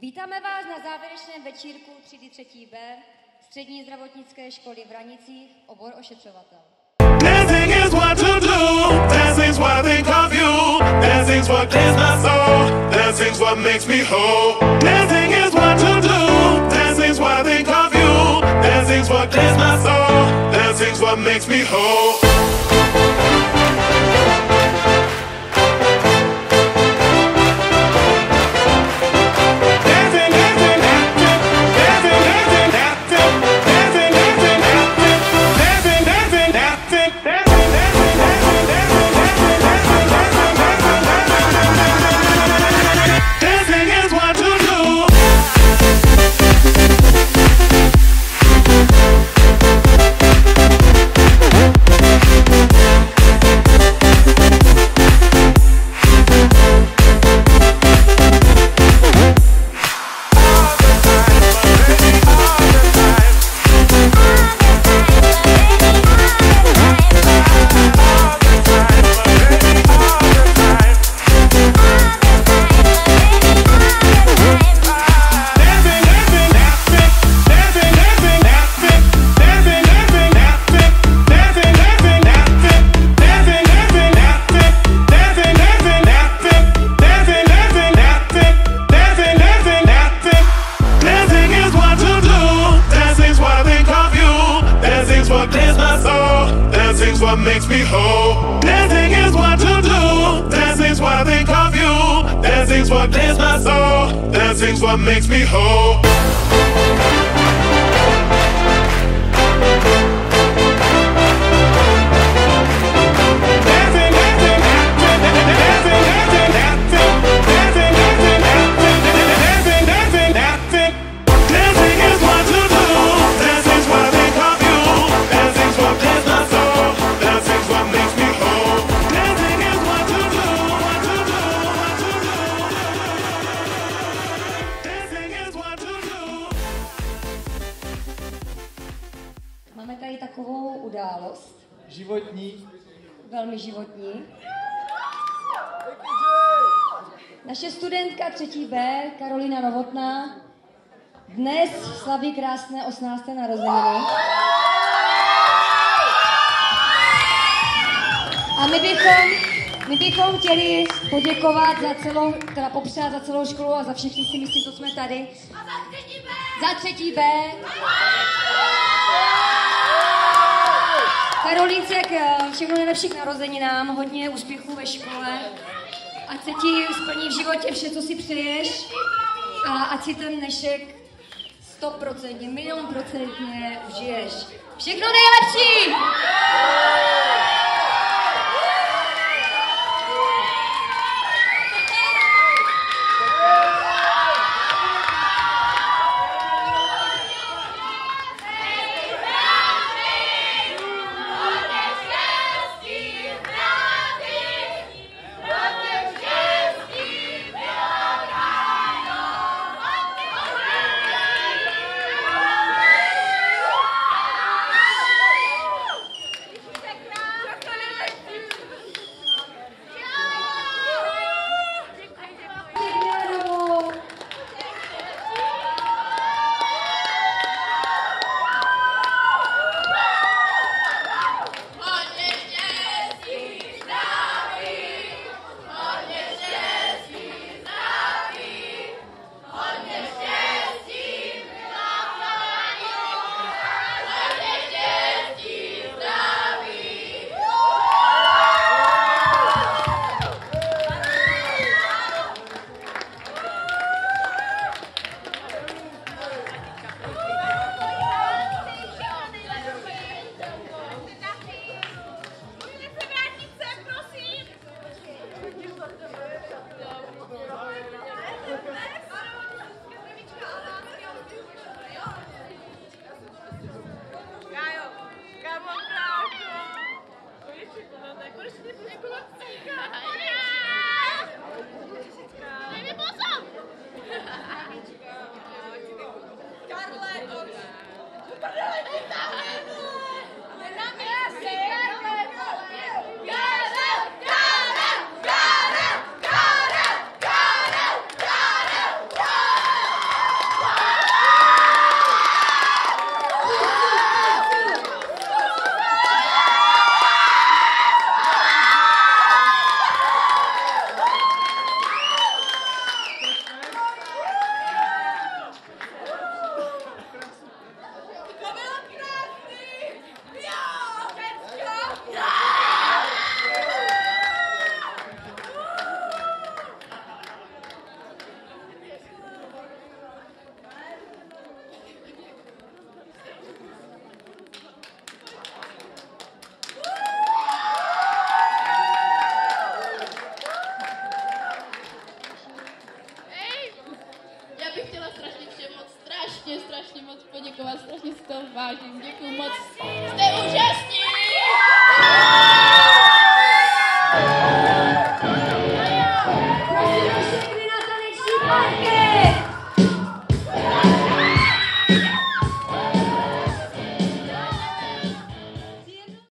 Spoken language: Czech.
Vítáme vás na závěrečném večírku třídy 3B Střední zdravotnické školy v Hranicích, obor ošetřovatel. Dancing is what to do. Dancing's what I think of you. Dancing's what clears my soul. Dancing's what makes me whole. Dancing is what to do. Dancing's what I think of you. Dancing's what clears my soul. Dancing's what makes me whole. What makes me whole. Dancing is what to do. Dancing's what I think of you. Dancing's what clears my soul. Dancing's what makes me whole. Máme tady takovou událost. Životní. Velmi životní. Naše studentka 3B, Karolina Novotná, dnes slaví krásné 18. narozeniny. A my bychom chtěli poděkovat popřát za celou školu a za všechny si myslí, co jsme tady. Za 3B. Karolínce, všechno nejlepší k narozeninám, hodně úspěchů ve škole, ať se ti splní v životě vše, co si přeješ a ať si ten dnešek 100%, milionprocentně užiješ. Všechno nejlepší! strašně moc poděkovat, strašně si toho vážím. Děkuju moc, jste úžasní!